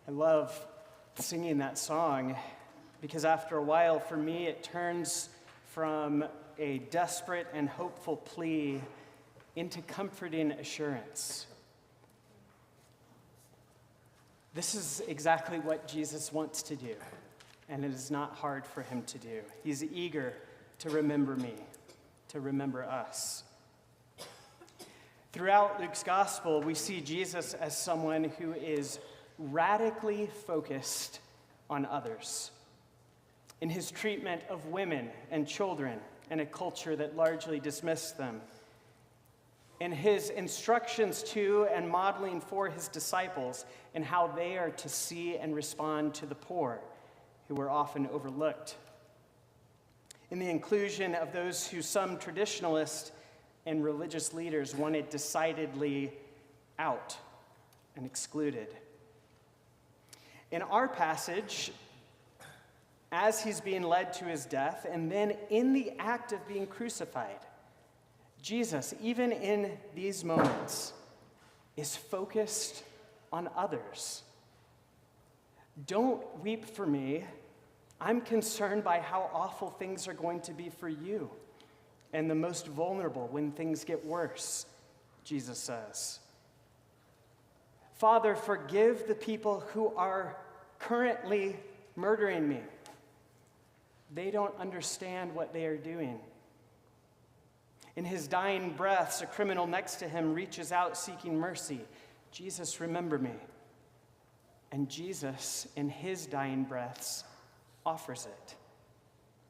I love singing that song because after a while, for me, it turns from a desperate and hopeful plea into comforting assurance. This is exactly what Jesus wants to do, and it is not hard for him to do. He's eager to remember me, to remember us. Throughout Luke's gospel, we see Jesus as someone who is radically focused on others. In his treatment of women and children in a culture that largely dismissed them. In his instructions to and modeling for his disciples in how they are to see and respond to the poor, who were often overlooked. In the inclusion of those who some traditionalists and religious leaders wanted decidedly out and excluded. In our passage, as he's being led to his death, and then in the act of being crucified, Jesus, even in these moments, is focused on others. Don't weep for me. I'm concerned by how awful things are going to be for you and the most vulnerable when things get worse, Jesus says. Father, forgive the people who are currently murdering me. They don't understand what they are doing. In his dying breaths, a criminal next to him reaches out seeking mercy. Jesus, remember me. And Jesus, in his dying breaths, offers it.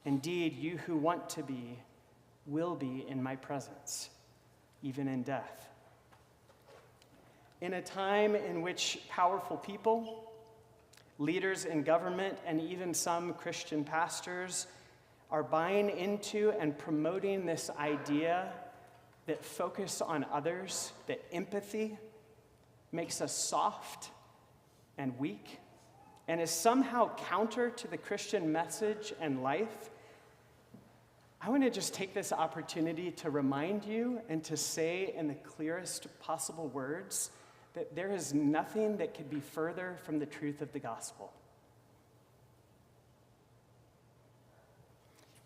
Indeed, you who want to be will be in my presence, even in death. In a time in which powerful people, leaders in government, and even some Christian pastors are buying into and promoting this idea that focus on others, that empathy makes us soft and weak, and is somehow counter to the Christian message and life, I want to just take this opportunity to remind you and to say in the clearest possible words that there is nothing that could be further from the truth of the gospel.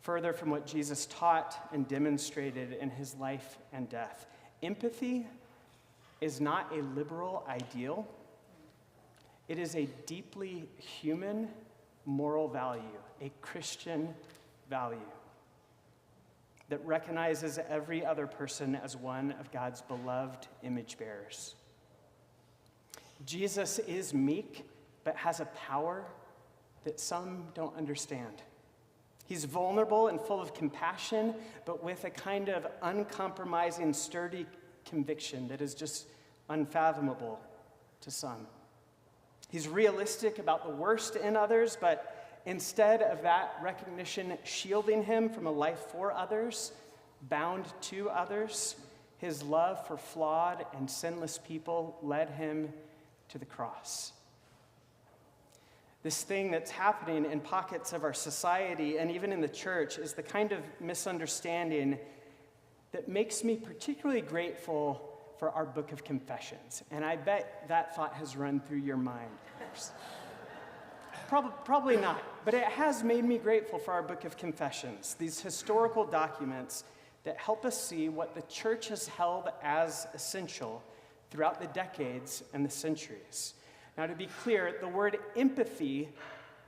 Further from what Jesus taught and demonstrated in his life and death. Empathy is not a liberal ideal. It is a deeply human moral value, a Christian value that recognizes every other person as one of God's beloved image bearers. Jesus is meek, but has a power that some don't understand. He's vulnerable and full of compassion, but with a kind of uncompromising, sturdy conviction that is just unfathomable to some. He's realistic about the worst in others, but instead of that recognition shielding him from a life for others, bound to others, his love for flawed and sinless people led him to the cross. This thing that's happening in pockets of our society and even in the church is the kind of misunderstanding that makes me particularly grateful for our book of confessions. And I bet that thought has run through your mind. Probably not, but it has made me grateful for our book of confessions, these historical documents that help us see what the church has held as essential throughout the decades and the centuries. Now, to be clear, the word empathy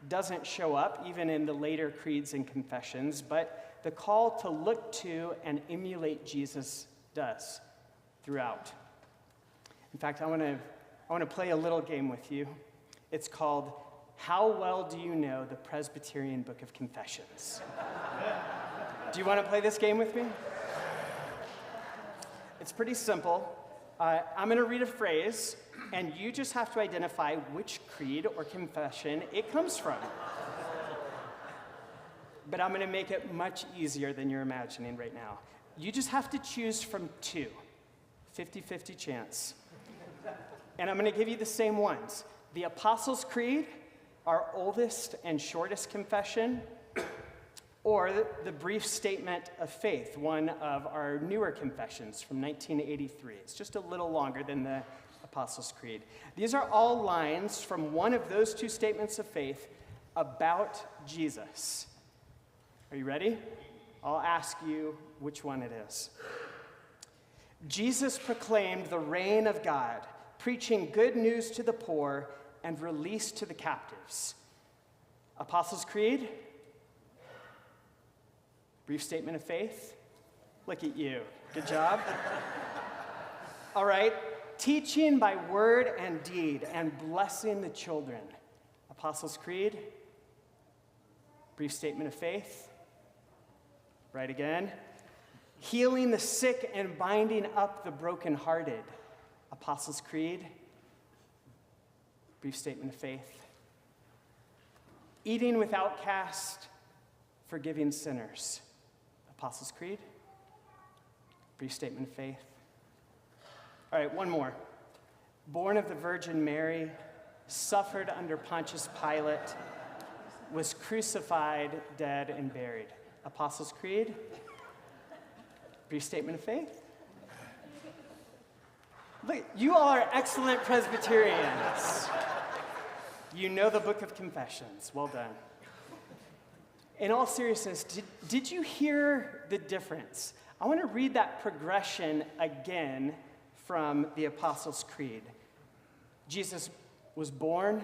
doesn't show up even in the later creeds and confessions, but the call to look to and emulate Jesus does throughout. In fact, I want to play a little game with you. It's called How Well Do You Know the Presbyterian Book of Confessions? Do you want to play this game with me? It's pretty simple. I'm going to read a phrase, and you just have to identify which creed or confession it comes from. But I'm going to make it much easier than you're imagining right now. You just have to choose from two, 50-50 chance. And I'm going to give you the same ones. The Apostles' Creed, our oldest and shortest confession, or the brief statement of faith, one of our newer confessions from 1983. It's just a little longer than the Apostles' Creed. These are all lines from one of those two statements of faith about Jesus. Are you ready? I'll ask you which one it is. Jesus proclaimed the reign of God, preaching good news to the poor and release to the captives. Apostles' Creed? Brief statement of faith? Look at you. Good job. All right. Teaching by word and deed and blessing the children. Apostles' Creed? Brief statement of faith? Right again. Healing the sick and binding up the brokenhearted. Apostles' Creed. Brief statement of faith. Eating with outcasts, forgiving sinners. Apostles' Creed. Brief statement of faith. All right, one more. Born of the Virgin Mary, suffered under Pontius Pilate, was crucified, dead, and buried. Apostles' Creed. Brief statement of faith. Look, you all are excellent Presbyterians. You know the Book of Confessions. Well done. In all seriousness, did you hear the difference? I want to read that progression again from the Apostles' Creed. Jesus was born,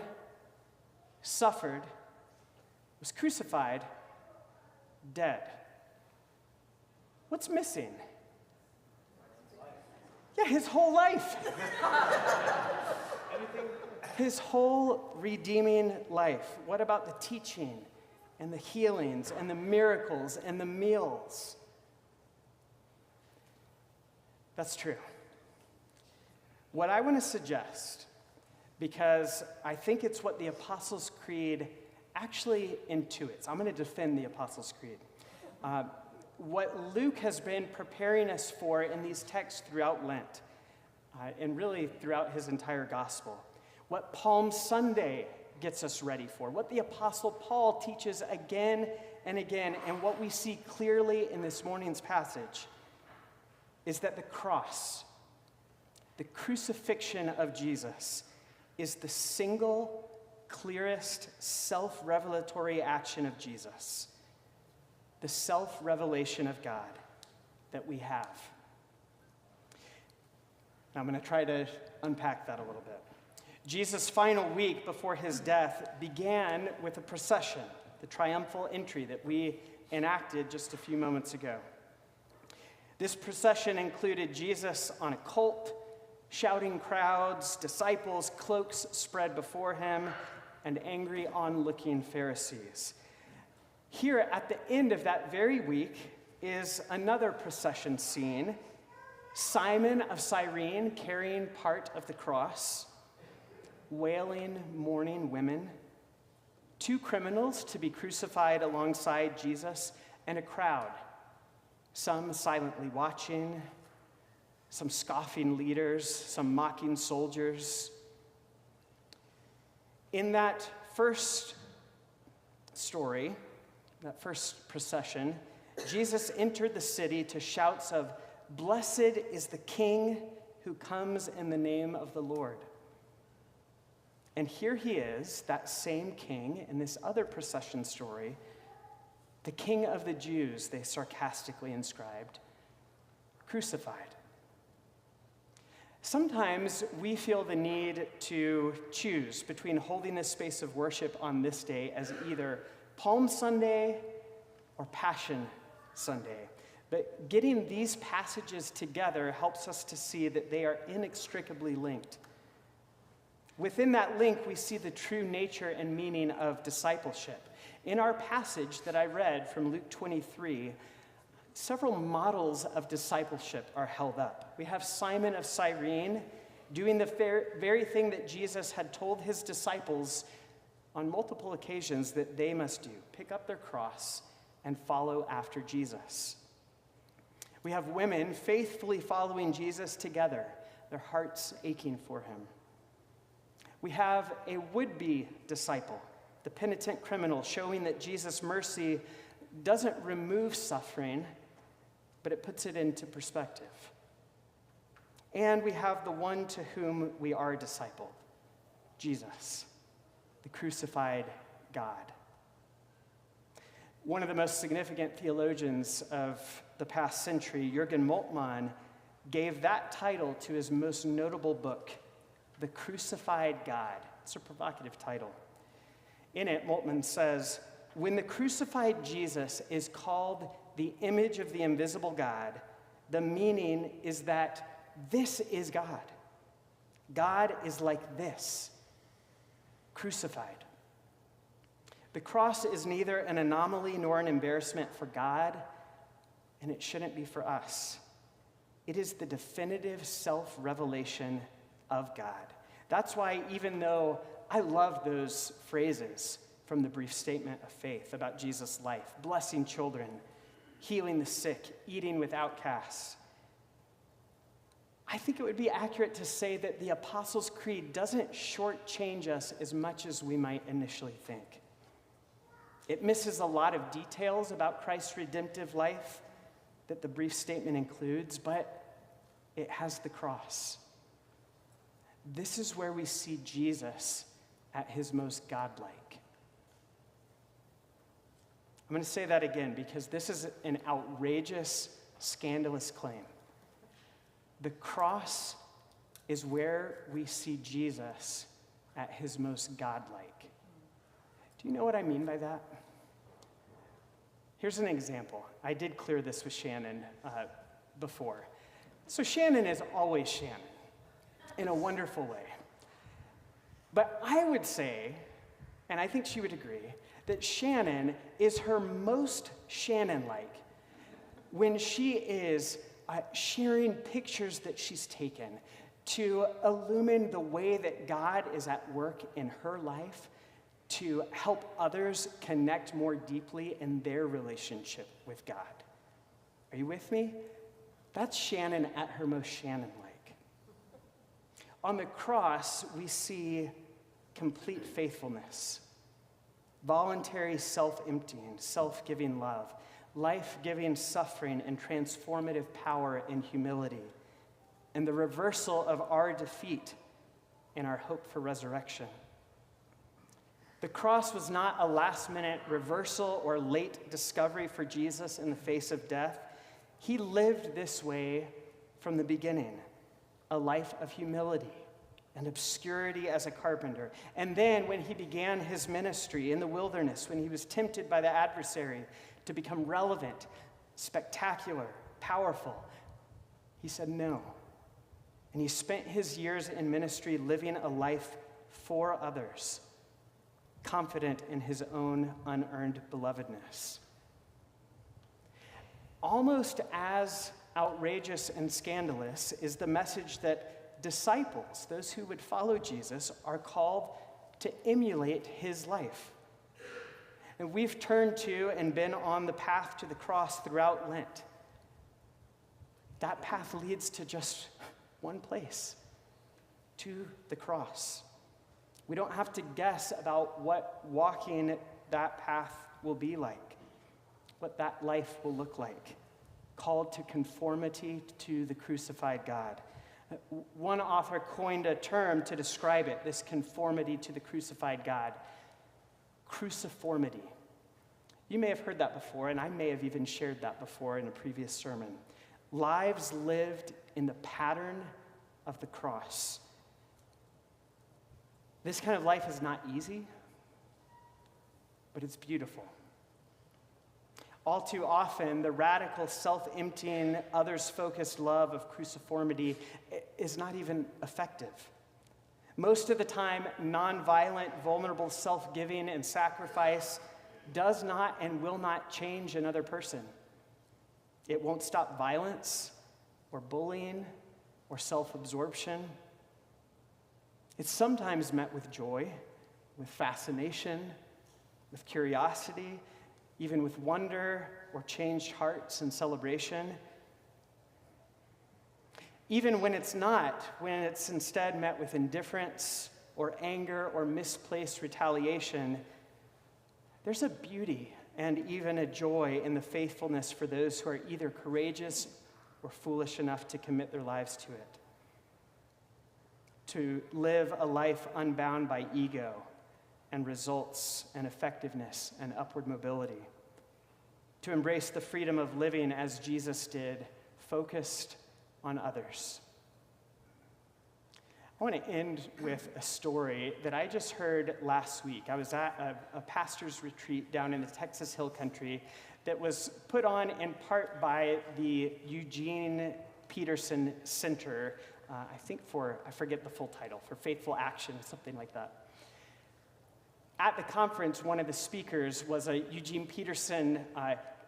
suffered, was crucified, dead. What's missing? Yeah, his whole life. His whole redeeming life. What about the teaching and the healings and the miracles and the meals? That's true. What I want to suggest, because I think it's what the Apostles' Creed actually intuits. I'm going to defend the Apostles' Creed. What Luke has been preparing us for in these texts throughout Lent, and really throughout his entire gospel. What Palm Sunday gets us ready for, what the Apostle Paul teaches again and again, and what we see clearly in this morning's passage is that the cross, the crucifixion of Jesus, is the single clearest self-revelatory action of Jesus, the self-revelation of God that we have. Now, I'm going to try to unpack that a little bit. Jesus' final week before his death began with a procession, the triumphal entry that we enacted just a few moments ago. This procession included Jesus on a colt, shouting crowds, disciples, cloaks spread before him, and angry, onlooking Pharisees. Here at the end of that very week is another procession scene. Simon of Cyrene carrying part of the cross, wailing, mourning women, 2 criminals to be crucified alongside Jesus, and a crowd, some silently watching, some scoffing leaders, some mocking soldiers. In that first story, that first procession, Jesus entered the city to shouts of, "Blessed is the King who comes in the name of the Lord." And here he is, that same king, in this other procession story, the King of the Jews, they sarcastically inscribed, crucified. Sometimes we feel the need to choose between holding this space of worship on this day as either Palm Sunday or Passion Sunday. But getting these passages together helps us to see that they are inextricably linked. Within that link, we see the true nature and meaning of discipleship. In our passage that I read from Luke 23, several models of discipleship are held up. We have Simon of Cyrene doing the very thing that Jesus had told his disciples on multiple occasions that they must do: pick up their cross and follow after Jesus. We have women faithfully following Jesus together, their hearts aching for him. We have a would-be disciple, the penitent criminal, showing that Jesus' mercy doesn't remove suffering, but it puts it into perspective. And we have the one to whom we are discipled, Jesus, the crucified God. One of the most significant theologians of the past century, Jürgen Moltmann, gave that title to his most notable book, The Crucified God. It's a provocative title. In it, Moltmann says, when the crucified Jesus is called the image of the invisible God, the meaning is that this is God. God is like this, crucified. The cross is neither an anomaly nor an embarrassment for God, and it shouldn't be for us. It is the definitive self-revelation of God. That's why, even though I love those phrases from the brief statement of faith about Jesus' life, blessing children, healing the sick, eating with outcasts, I think it would be accurate to say that the Apostles' Creed doesn't shortchange us as much as we might initially think. It misses a lot of details about Christ's redemptive life that the brief statement includes, but it has the cross. This is where we see Jesus at his most godlike. I'm going to say that again because this is an outrageous, scandalous claim. The cross is where we see Jesus at his most godlike. Do you know what I mean by that? Here's an example. I did clear this with Shannon before. So Shannon is always Shannon in a wonderful way. But I would say, and I think she would agree, that Shannon is her most Shannon-like when she is sharing pictures that she's taken to illumine the way that God is at work in her life to help others connect more deeply in their relationship with God. Are you with me? That's Shannon at her most Shannon-like. On the cross, we see complete faithfulness, voluntary self-emptying, self-giving love, life-giving suffering, and transformative power in humility, and the reversal of our defeat and our hope for resurrection. The cross was not a last-minute reversal or late discovery for Jesus in the face of death. He lived this way from the beginning, a life of humility and obscurity as a carpenter. And then when he began his ministry in the wilderness, when he was tempted by the adversary to become relevant, spectacular, powerful, he said no. And he spent his years in ministry living a life for others, confident in his own unearned belovedness. Almost as outrageous and scandalous is the message that disciples, those who would follow Jesus, are called to emulate his life. And we've turned to and been on the path to the cross throughout Lent. That path leads to just one place, to the cross. We don't have to guess about what walking that path will be like, what that life will look like, called to conformity to the crucified God. One author coined a term to describe it, this conformity to the crucified God, cruciformity. You may have heard that before, and I may have even shared that before in a previous sermon. Lives lived in the pattern of the cross. This kind of life is not easy, but it's beautiful. All too often, the radical, self-emptying, others-focused love of cruciformity is not even effective. Most of the time, nonviolent, vulnerable self-giving and sacrifice does not and will not change another person. It won't stop violence or bullying or self-absorption. It's sometimes met with joy, with fascination, with curiosity, even with wonder or changed hearts and celebration. Even when it's not, when it's instead met with indifference or anger or misplaced retaliation, there's a beauty and even a joy in the faithfulness for those who are either courageous or foolish enough to commit their lives to it. to live a life unbound by ego and results and effectiveness and upward mobility, to embrace the freedom of living as Jesus did, focused on others. I want to end with a story that I just heard last week. I was at a pastor's retreat down in the Texas Hill Country that was put on in part by the Eugene Peterson Center, I think I forget the full title, for Faithful Action, something like that. At the conference, one of the speakers was a Eugene Peterson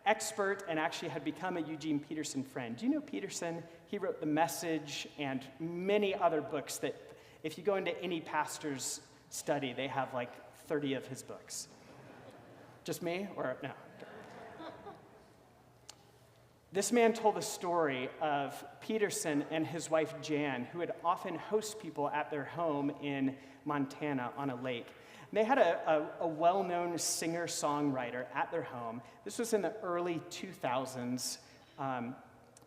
expert and actually had become a Eugene Peterson friend. Do you know Peterson? He wrote The Message and many other books that if you go into any pastor's study, they have like 30 of his books. Just me or no? This man told the story of Peterson and his wife Jan, who would often host people at their home in Montana on a lake. They had a well-known singer-songwriter at their home. This was in the early 2000s,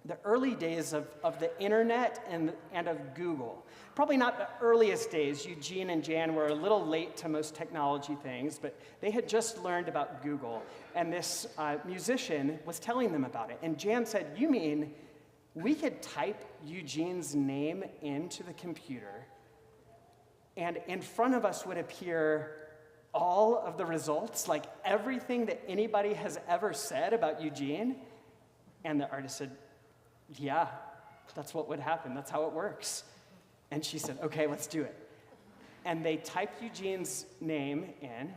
the early days of the internet and of Google. Probably not the earliest days. Eugene and Jan were a little late to most technology things, but they had just learned about Google. And this musician was telling them about it. And Jan said, "You mean we could type Eugene's name into the computer and in front of us would appear all of the results, like everything that anybody has ever said about Eugene?" And the artist said, "Yeah, that's what would happen. That's how it works." And she said, "Okay, let's do it." And they typed Eugene's name in,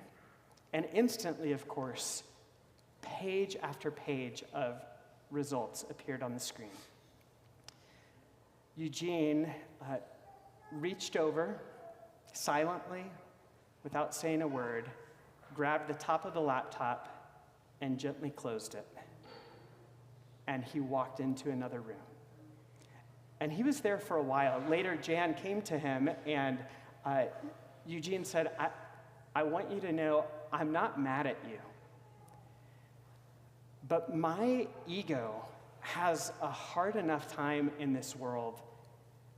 and instantly, of course, page after page of results appeared on the screen. Eugene reached over, silently, without saying a word, grabbed the top of the laptop and gently closed it. And he walked into another room. And he was there for a while. Later, Jan came to him, and Eugene said, I want you to know I'm not mad at you. But my ego has a hard enough time in this world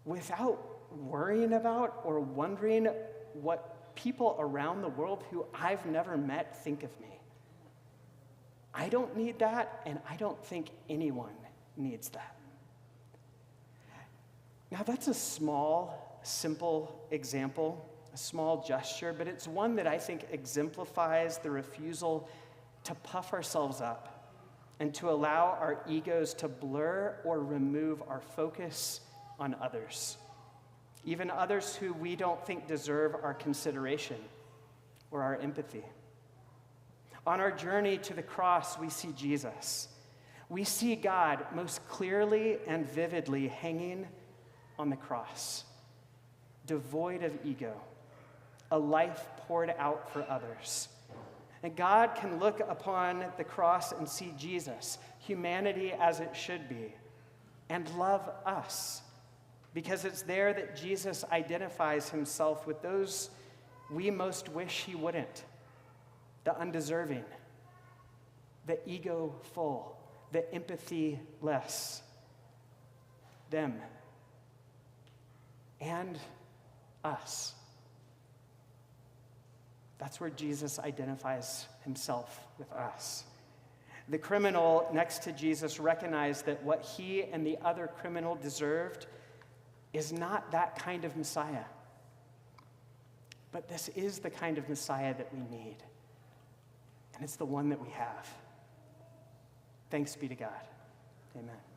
without worrying about or wondering what people around the world who I've never met think of me. I don't need that, and I don't think anyone needs that. Now, that's a small, simple example, a small gesture, but it's one that I think exemplifies the refusal to puff ourselves up and to allow our egos to blur or remove our focus on others, even others who we don't think deserve our consideration or our empathy. On our journey to the cross, we see Jesus. We see God most clearly and vividly hanging on the cross, devoid of ego, a life poured out for others. And God can look upon the cross and see Jesus, humanity as it should be, and love us, because it's there that Jesus identifies himself with those we most wish he wouldn't, the undeserving, the ego-full, the empathy-less, them, and us. That's where Jesus identifies himself with us. The criminal next to Jesus recognized that what he and the other criminal deserved is not that kind of Messiah. But this is the kind of Messiah that we need. And it's the one that we have. Thanks be to God. Amen.